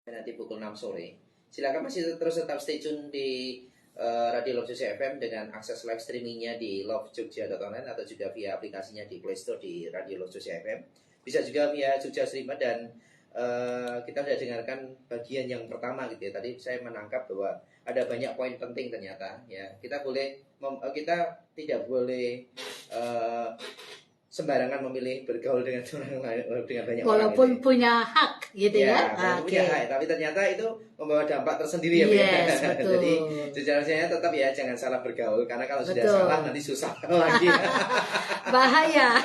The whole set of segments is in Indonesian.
nanti pukul 6 sore. Silakan masih terus tetap stay tune di Radio Love Jogja FM dengan akses live streamingnya di lovejogja.online atau juga via aplikasinya di Play Store di Radio Love Jogja FM. Bisa juga via Jogja Streamer dan kita sudah dengarkan bagian yang pertama gitu ya. Tadi saya menangkap bahwa ada banyak poin penting ternyata ya. Kita tidak boleh sembarangan memilih bergaul dengan orang lain, dengan banyak walaupun orang gitu. punya hak gitu ya. Punya hak, tapi ternyata itu membawa dampak tersendiri ya. Yes, betul. Jadi sejarahnya tetap ya jangan salah bergaul karena kalau sudah Betul. salah nanti susah lagi. Bahaya.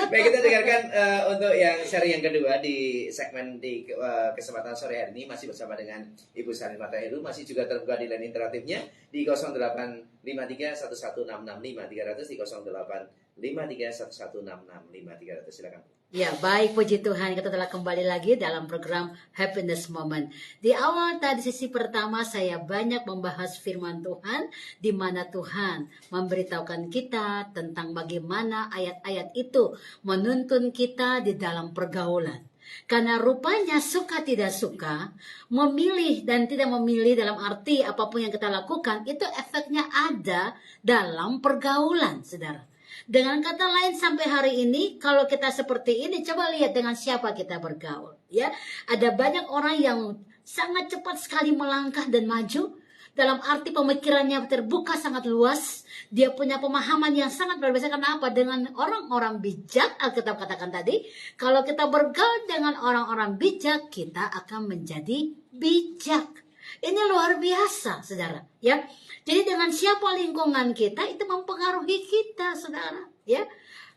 Baik, kita dengarkan untuk yang seri yang kedua di segmen di kesempatan sore hari ini masih bersama dengan Ibu Salimah Tahiru, masih juga terbuka di line interaktifnya di 085311665300 di 085311665300. Silakan. Ya, baik, puji Tuhan, kita telah kembali lagi dalam program Happiness Moment. Di awal tadi sisi pertama saya banyak membahas firman Tuhan, di mana Tuhan memberitahukan kita tentang bagaimana ayat-ayat itu menuntun kita di dalam pergaulan. Karena rupanya suka tidak suka, memilih dan tidak memilih dalam arti apapun yang kita lakukan, itu efeknya ada dalam pergaulan, saudara. Dengan kata lain sampai hari ini kalau kita seperti ini coba lihat dengan siapa kita bergaul ya. Ada banyak orang yang sangat cepat sekali melangkah dan maju dalam arti pemikirannya terbuka sangat luas. Dia punya pemahaman yang sangat luar biasa. Karena apa? Dengan orang-orang bijak, Alkitab katakan tadi, kalau kita bergaul dengan orang-orang bijak, kita akan menjadi bijak. Ini luar biasa, saudara ya. Jadi dengan siapa lingkungan kita itu mempengaruhi kita, saudara ya.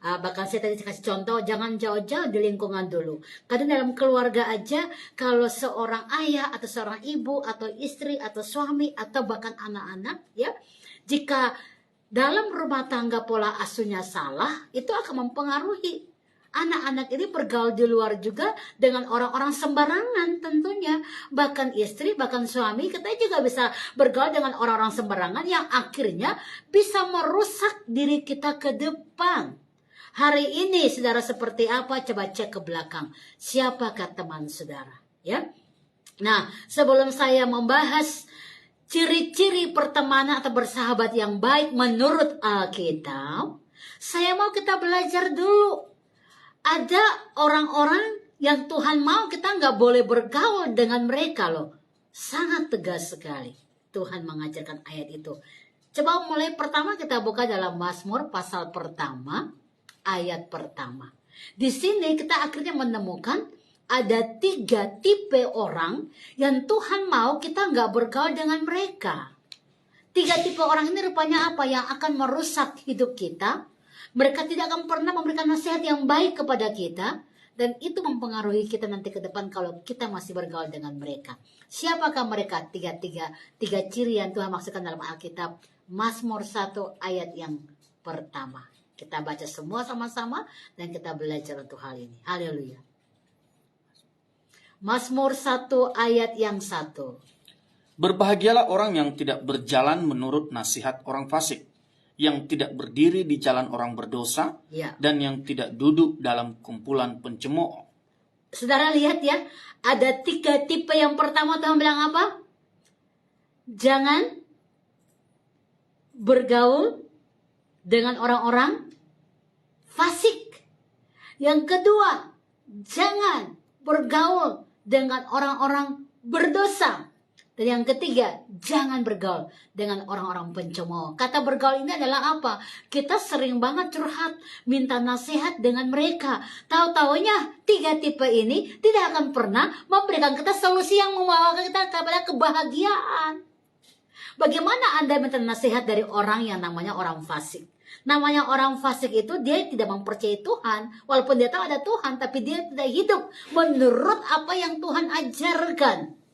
Bahkan saya tadi kasih contoh, jangan jauh-jauh di lingkungan dulu. Karena dalam keluarga aja, kalau seorang ayah atau seorang ibu atau istri atau suami atau bahkan anak-anak ya, jika dalam rumah tangga pola asuhnya salah, itu akan mempengaruhi anak-anak ini bergaul di luar juga dengan orang-orang sembarangan tentunya. Bahkan istri, bahkan suami, kita juga bisa bergaul dengan orang-orang sembarangan yang akhirnya bisa merusak diri kita ke depan. Hari ini saudara seperti apa? Coba cek ke belakang. Siapakah teman saudara? Ya. Nah, sebelum saya membahas ciri-ciri pertemanan atau bersahabat yang baik menurut Alkitab, saya mau kita belajar dulu. Ada orang-orang yang Tuhan mau kita nggak boleh bergaul dengan mereka loh. Sangat tegas sekali Tuhan mengajarkan ayat itu. Coba mulai pertama kita buka dalam Mazmur pasal pertama, ayat pertama. Di sini kita akhirnya menemukan ada 3 tipe orang yang Tuhan mau kita nggak bergaul dengan mereka. 3 tipe orang ini rupanya apa? Yang akan merusak hidup kita. Mereka tidak akan pernah memberikan nasihat yang baik kepada kita. Dan itu mempengaruhi kita nanti ke depan kalau kita masih bergaul dengan mereka. Siapakah mereka? 3 ciri yang Tuhan maksudkan dalam Alkitab. Mazmur 1 ayat yang pertama. Kita baca semua sama-sama dan kita belajar untuk hal ini. Haleluya. Mazmur 1 ayat yang 1. Berbahagialah orang yang tidak berjalan menurut nasihat orang fasik, yang tidak berdiri di jalan orang berdosa, Ya. dan yang tidak duduk dalam kumpulan pencemooh. Saudara lihat ya, ada 3 tipe. Yang pertama Tuhan bilang apa? Jangan bergaul dengan orang-orang fasik. Yang kedua, jangan bergaul dengan orang-orang berdosa. Dan yang ketiga, jangan bergaul dengan orang-orang pencemooh. Kata bergaul ini adalah apa? Kita sering banget curhat, minta nasihat dengan mereka. Tahu-taunya 3 tipe ini tidak akan pernah memberikan kita solusi yang membawa kita kepada kebahagiaan. Bagaimana Anda minta nasihat dari orang yang namanya orang fasik? Namanya orang fasik itu dia tidak mempercayai Tuhan. Walaupun dia tahu ada Tuhan, tapi dia tidak hidup menurut apa yang Tuhan ajarkan.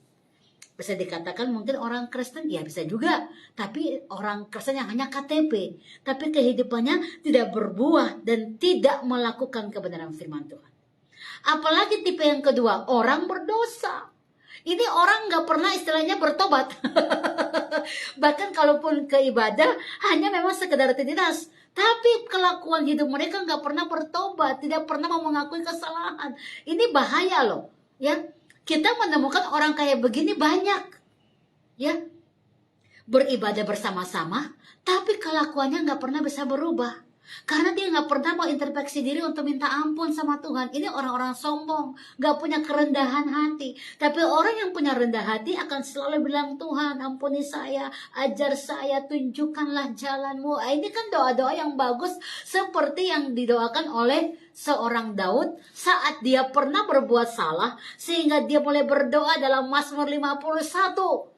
Bisa dikatakan mungkin orang Kristen, ya bisa juga. Tapi orang Kristen yang hanya KTP. Tapi kehidupannya tidak berbuah dan tidak melakukan kebenaran firman Tuhan. Apalagi tipe yang kedua, orang berdosa. Ini orang gak pernah istilahnya bertobat. Bahkan kalaupun ke ibadah, hanya memang sekedar rutinitas. Tapi kelakuan hidup mereka gak pernah bertobat. Tidak pernah mau mengakui kesalahan. Ini bahaya loh. Ya. kita menemukan orang kayak begini banyak, ya, beribadah bersama-sama, tapi kelakuannya nggak pernah bisa berubah. Karena dia nggak pernah mau introspeksi diri untuk minta ampun sama Tuhan. Ini orang-orang sombong, nggak punya kerendahan hati. Tapi orang yang punya rendah hati akan selalu bilang, Tuhan ampuni saya, ajar saya, tunjukkanlah jalanmu. Ini kan doa-doa yang bagus, seperti yang didoakan oleh seorang Daud saat dia pernah berbuat salah, sehingga dia mulai berdoa dalam Mazmur 51.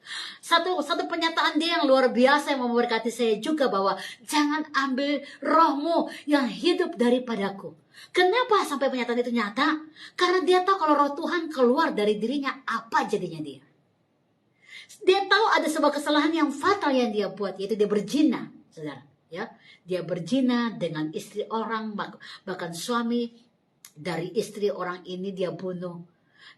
Satu pernyataan dia yang luar biasa yang memberkati saya juga, bahwa jangan ambil rohmu yang hidup daripadaku. Kenapa sampai pernyataan itu nyata? Karena dia tahu kalau roh Tuhan keluar dari dirinya, apa jadinya dia. Dia tahu ada sebuah kesalahan yang fatal yang dia buat, yaitu dia berzina, saudara. Ya, dia berzina dengan istri orang, bahkan suami dari istri orang ini dia bunuh.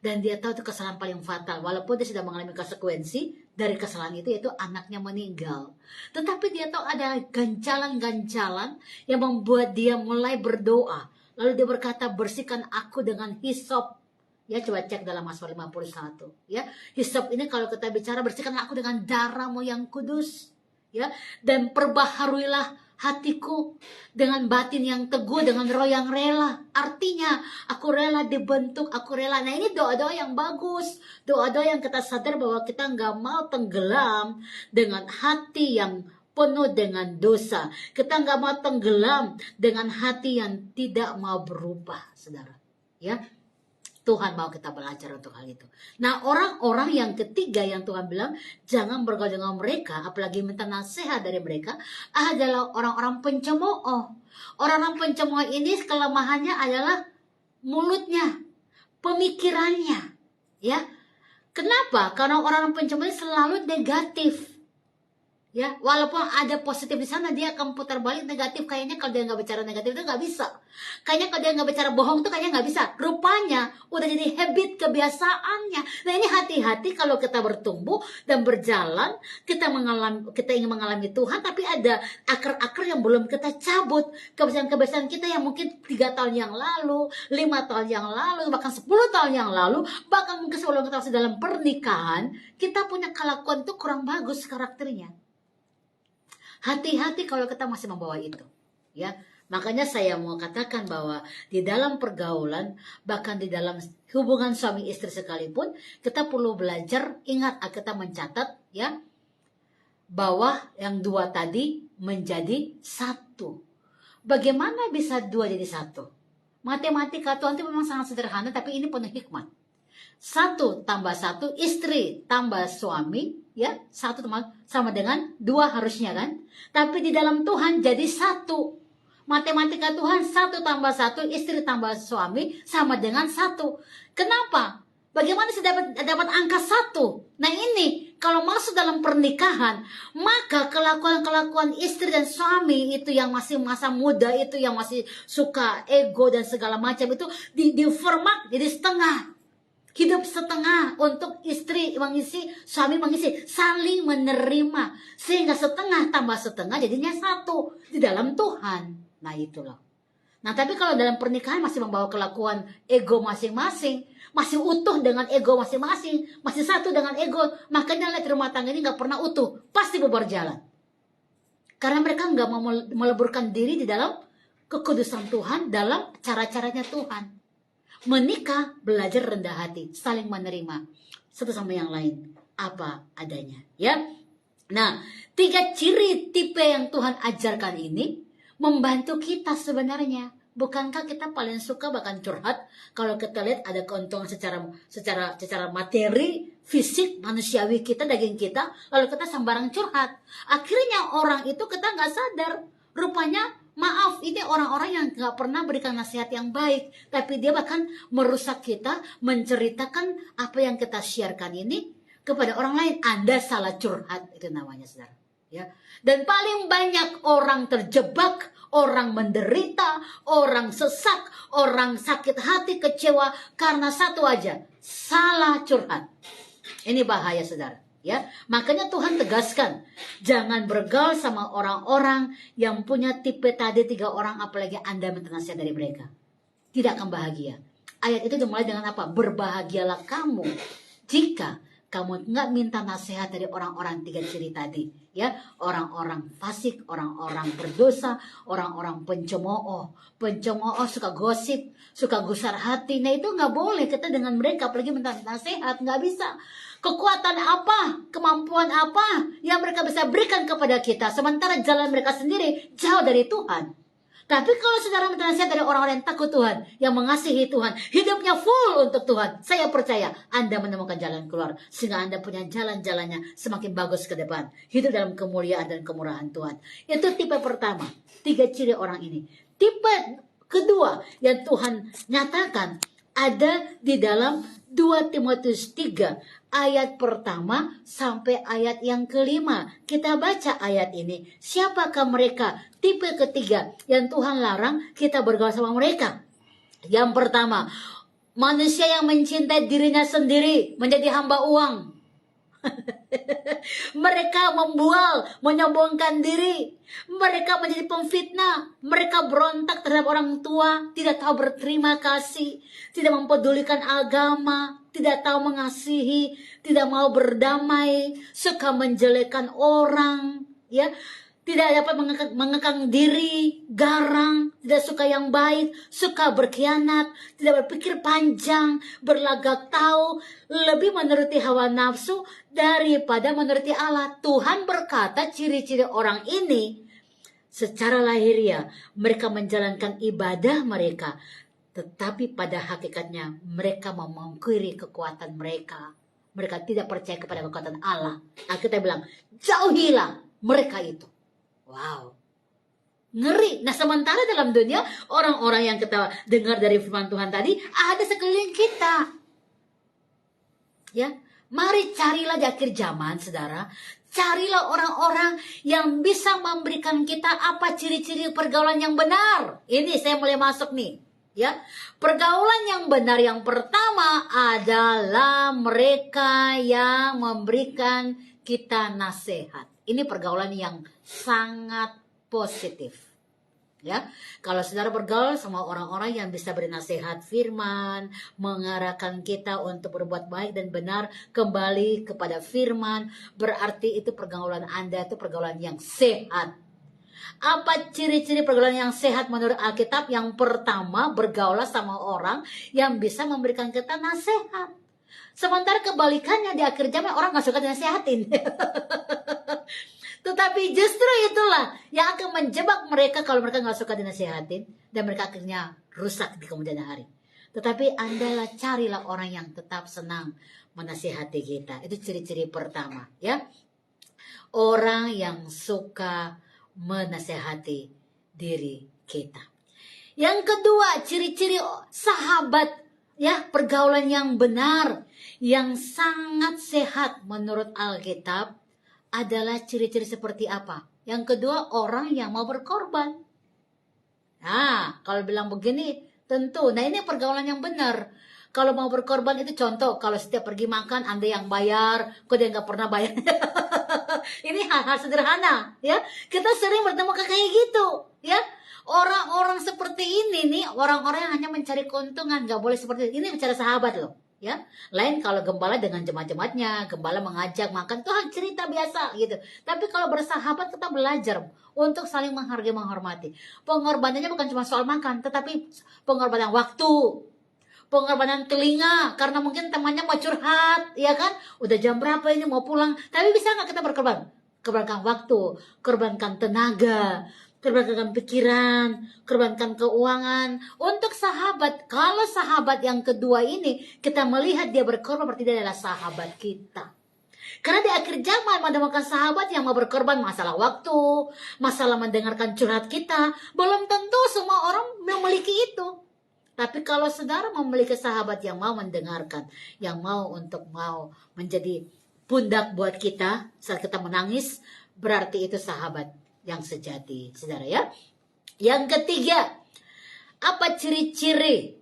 Dan dia tahu itu kesalahan paling fatal. Walaupun dia sudah mengalami konsekuensi dari kesalahan itu, yaitu anaknya meninggal. Tetapi dia tahu ada ganjalan-ganjalan yang membuat dia mulai berdoa. Lalu dia berkata, bersihkan aku dengan hisop. Ya, coba cek dalam Mazmur 51. Ya, hisop ini kalau kita bicara, bersihkan aku dengan darahmu yang kudus. Ya, dan perbaharuilah hatiku dengan batin yang teguh, dengan roh yang rela. Artinya aku rela dibentuk, aku rela. Nah, ini doa-doa yang bagus, doa-doa yang kita sadar bahwa kita nggak mau tenggelam dengan hati yang penuh dengan dosa. Kita nggak mau tenggelam dengan hati yang tidak mau berubah, saudara. Ya, Tuhan mau kita belajar untuk hal itu. Nah, orang-orang yang ketiga yang Tuhan bilang jangan bergaul dengan mereka, apalagi minta nasihat dari mereka, adalah orang-orang pencemooh. Orang-orang pencemooh ini kelemahannya adalah mulutnya, pemikirannya. Ya, kenapa? Karena orang-orang pencemooh ini selalu negatif. Ya, walaupun ada positif di sana, dia akan putar balik negatif. Kayaknya kalau dia nggak bicara negatif itu nggak bisa. Kayaknya kalau dia nggak bicara bohong itu kayaknya nggak bisa. Rupanya udah jadi habit, kebiasaannya. Nah, ini hati-hati kalau kita bertumbuh dan berjalan, kita ingin mengalami Tuhan, tapi ada akar-akar yang belum kita cabut. Kebiasaan-kebiasaan kita yang mungkin 3 tahun yang lalu, 5 tahun yang lalu, bahkan 10 tahun yang lalu, bahkan mungkin sebelum kita masih dalam pernikahan, kita punya kelakuan itu kurang bagus karakternya. Hati-hati kalau kita masih membawa itu, ya. Makanya saya mau katakan bahwa di dalam pergaulan, bahkan di dalam hubungan suami istri sekalipun, kita perlu belajar, ingat, kita mencatat, ya, bahwa yang 2 tadi menjadi 1. Bagaimana bisa 2 jadi 1? Matematika Tuhan itu memang sangat sederhana, tapi ini penuh hikmat. 1 tambah 1, istri tambah suami, ya, 1 sama dengan 2 harusnya kan. Tapi di dalam Tuhan jadi 1. Matematika Tuhan 1 tambah 1, istri tambah suami sama dengan 1. Kenapa? Bagaimana sih dapat angka 1? Nah, ini kalau masuk dalam pernikahan, maka kelakuan-kelakuan istri dan suami itu yang masih masa muda, itu yang masih suka ego dan segala macam itu di-format jadi setengah. Hidup setengah untuk istri mengisi, suami mengisi, saling menerima. Sehingga setengah tambah setengah jadinya 1 di dalam Tuhan. Nah, itulah. Nah, tapi kalau dalam pernikahan masih membawa kelakuan ego masing-masing, masih utuh dengan ego masing-masing, masih 1 dengan ego, makanya lihat rumah tangga ini gak pernah utuh, pasti bubar jalan. Karena mereka gak mau meleburkan diri di dalam kekudusan Tuhan, dalam cara-caranya Tuhan. Menikah, belajar rendah hati, saling menerima satu sama yang lain apa adanya, ya. Nah, 3 ciri tipe yang Tuhan ajarkan ini membantu kita sebenarnya. Bukankah kita paling suka bahkan curhat kalau kita lihat ada keuntungan secara materi, fisik, manusiawi kita, daging kita, lalu kita sembarang curhat. Akhirnya orang itu kita nggak sadar, rupanya maaf, ini orang-orang yang gak pernah berikan nasihat yang baik. Tapi dia bahkan merusak kita, menceritakan apa yang kita siarkan ini kepada orang lain. Anda salah curhat, itu namanya, saudara. Ya. Dan paling banyak orang terjebak, orang menderita, orang sesak, orang sakit hati, kecewa, karena satu aja, salah curhat. Ini bahaya, saudara. Ya, makanya Tuhan tegaskan, jangan bergaul sama orang-orang yang punya tipe tadi 3 orang, apalagi Anda minta nasihat dari mereka. Tidak akan bahagia. Ayat itu dimulai dengan apa? Berbahagialah kamu jika kamu nggak minta nasihat dari orang-orang 3 ciri tadi, ya, orang-orang fasik, orang-orang berdosa, orang-orang pencemooh. Pencemooh suka gosip, suka gusar hati. Nah itu nggak boleh kita dengan mereka, apalagi minta nasihat, nggak bisa. Kekuatan apa, kemampuan apa yang mereka bisa berikan kepada kita, sementara jalan mereka sendiri jauh dari Tuhan. Tapi kalau saudara minta nasihat dari orang-orang yang takut Tuhan, yang mengasihi Tuhan, hidupnya full untuk Tuhan, saya percaya Anda menemukan jalan keluar, sehingga Anda punya jalan-jalannya semakin bagus ke depan. Hidup dalam kemuliaan dan kemurahan Tuhan. Itu tipe pertama, 3 ciri orang ini. Tipe kedua yang Tuhan nyatakan ada di dalam 2 Timotius 3 ayat pertama sampai ayat yang kelima. Kita baca ayat ini. Siapakah mereka? Tipe ketiga yang Tuhan larang kita bergaul sama mereka. Yang pertama, manusia yang mencintai dirinya sendiri, menjadi hamba uang. Mereka membual, menyombongkan diri. Mereka menjadi pemfitnah. Mereka berontak terhadap orang tua, tidak tahu berterima kasih, tidak mempedulikan agama, tidak tahu mengasihi, tidak mau berdamai, suka menjelekkan orang, ya. Tidak dapat mengekang diri, garang, tidak suka yang baik, suka berkhianat, tidak berpikir panjang, berlagak tahu, lebih menuruti hawa nafsu daripada menuruti Allah. Tuhan berkata ciri-ciri orang ini secara lahiriah mereka menjalankan ibadah mereka, tetapi pada hakikatnya mereka memungkiri kekuatan mereka. Mereka tidak percaya kepada kekuatan Allah. Alkitab bilang, jauhilah mereka itu. Wow, ngeri. Nah sementara dalam dunia orang-orang yang kita dengar dari firman Tuhan tadi ada sekeliling kita. Ya, mari carilah di akhir zaman, saudara. Carilah orang-orang yang bisa memberikan kita apa ciri-ciri pergaulan yang benar. Ini saya mulai masuk nih. Ya, pergaulan yang benar yang pertama adalah mereka yang memberikan kita nasihat. Ini pergaulan yang sangat positif. Ya, kalau saudara bergaul sama orang-orang yang bisa beri nasihat firman, mengarahkan kita untuk berbuat baik dan benar, kembali kepada firman, berarti itu pergaulan Anda itu pergaulan yang sehat. Apa ciri-ciri pergaulan yang sehat menurut Alkitab? Yang pertama, bergaulah sama orang yang bisa memberikan kita nasihat. Sementara kebalikannya di akhir zaman orang gak suka dinasihatin. Tetapi justru itulah yang akan menjebak mereka kalau mereka gak suka dinasihatin. Dan mereka akhirnya rusak di kemudian hari. Tetapi andalah carilah orang yang tetap senang menasihati kita. Itu ciri-ciri pertama, ya. Orang yang suka menasihati diri kita. Yang kedua, ciri-ciri sahabat, ya, pergaulan yang benar, yang sangat sehat menurut Alkitab adalah ciri-ciri seperti apa? Yang kedua, orang yang mau berkorban. Nah, kalau bilang begini, tentu. Nah, ini pergaulan yang benar. Kalau mau berkorban itu contoh, kalau setiap pergi makan Anda yang bayar, kok dia nggak pernah bayar. Ini hal-hal sederhana, ya. Kita sering bertemu kayak gitu, ya. Orang-orang seperti ini nih, orang-orang yang hanya mencari keuntungan, nggak boleh seperti ini. Ini bicara sahabat loh, ya. Lain kalau gembala dengan jemaat-jemaatnya, gembala mengajak makan, itu hal cerita biasa gitu. Tapi kalau bersahabat kita belajar untuk saling menghargai, menghormati. Pengorbanannya bukan cuma soal makan, tetapi pengorbanan waktu, pengorbanan telinga, karena mungkin temannya mau curhat, ya kan? Udah jam berapa ini mau pulang, tapi bisa nggak kita berkorban? Korbankan waktu, korbankan tenaga, korbankan pikiran, korbankan keuangan untuk sahabat. Kalau sahabat yang kedua ini kita melihat dia berkorban, berarti dia adalah sahabat kita. Karena di akhir zaman menemukan sahabat yang mau berkorban masalah waktu, masalah mendengarkan curhat kita, belum tentu semua orang memiliki itu. Tapi kalau saudara memiliki sahabat yang mau mendengarkan, yang mau menjadi pundak buat kita saat kita menangis, berarti itu sahabat yang sejati, saudara, ya. Yang ketiga, apa ciri-ciri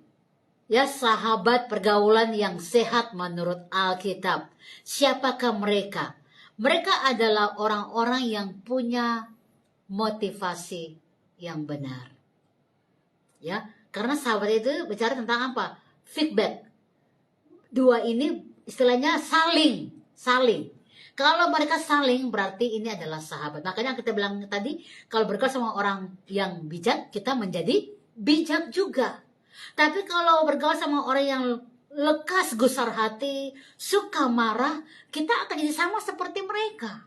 ya sahabat pergaulan yang sehat menurut Alkitab? Siapakah mereka? Mereka adalah orang-orang yang punya motivasi yang benar. Ya, karena sahabat itu bicara tentang apa? feedback. Dua ini istilahnya saling. Kalau mereka saling berarti ini adalah sahabat. Makanya kita bilang tadi, kalau bergaul sama orang yang bijak, kita menjadi bijak juga. Tapi kalau bergaul sama orang yang lekas gusar hati, suka marah, kita akan jadi sama seperti mereka.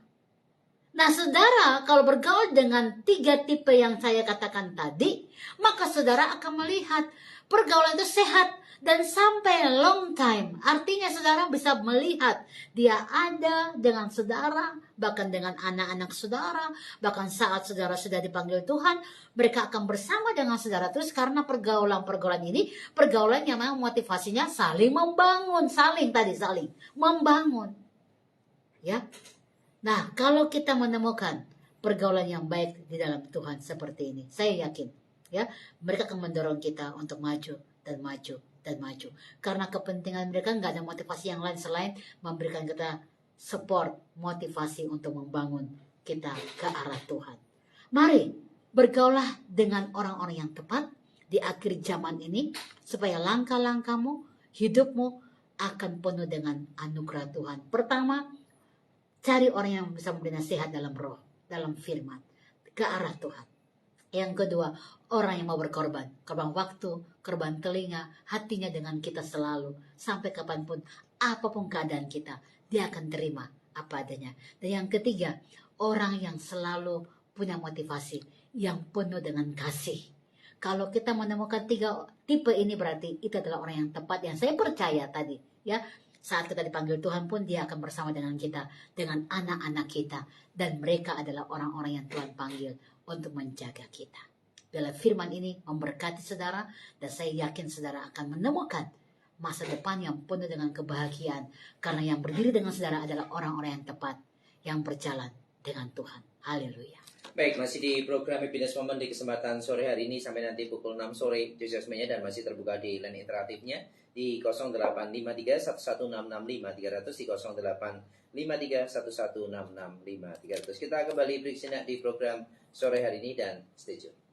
Nah, saudara, kalau bergaul dengan 3 tipe yang saya katakan tadi, maka saudara akan melihat pergaulan itu sehat dan sampai long time. Artinya saudara bisa melihat dia ada dengan saudara, bahkan dengan anak-anak saudara, bahkan saat saudara sudah dipanggil Tuhan, mereka akan bersama dengan saudara terus karena pergaulan ini, pergaulan yang memang motivasinya saling membangun, saling membangun. Ya. Nah, kalau kita menemukan pergaulan yang baik di dalam Tuhan seperti ini, saya yakin ya, mereka akan mendorong kita untuk maju dan maju dan maju. Karena kepentingan mereka nggak ada motivasi yang lain selain memberikan kita support, motivasi untuk membangun kita ke arah Tuhan. Mari bergaulah dengan orang-orang yang tepat di akhir zaman ini supaya langkah-langkahmu, hidupmu akan penuh dengan anugerah Tuhan. Pertama, cari orang yang bisa memberi nasihat dalam roh, dalam firman, ke arah Tuhan. Yang kedua, orang yang mau berkorban. Korban waktu, korban telinga, hatinya dengan kita selalu. Sampai kapanpun, apapun keadaan kita, dia akan terima apa adanya. Dan yang ketiga, orang yang selalu punya motivasi, yang penuh dengan kasih. Kalau kita menemukan 3 tipe ini berarti itu adalah orang yang tepat, yang saya percaya tadi. Ya, saat kita dipanggil Tuhan pun dia akan bersama dengan kita, dengan anak-anak kita. Dan mereka adalah orang-orang yang Tuhan panggil untuk menjaga kita. Bila firman ini memberkati saudara, dan saya yakin saudara akan menemukan masa depan yang penuh dengan kebahagiaan. Karena yang berdiri dengan saudara adalah orang-orang yang tepat, yang berjalan dengan Tuhan. Haleluya. Baik, masih di program Happiness Moment di kesempatan sore hari ini sampai nanti pukul 6 sore Josmenya, dan masih terbuka di line interaktifnya di 0853 1166 300, di 0853 1166 300. Kita kembali bersinak di program sore hari ini dan stay tune.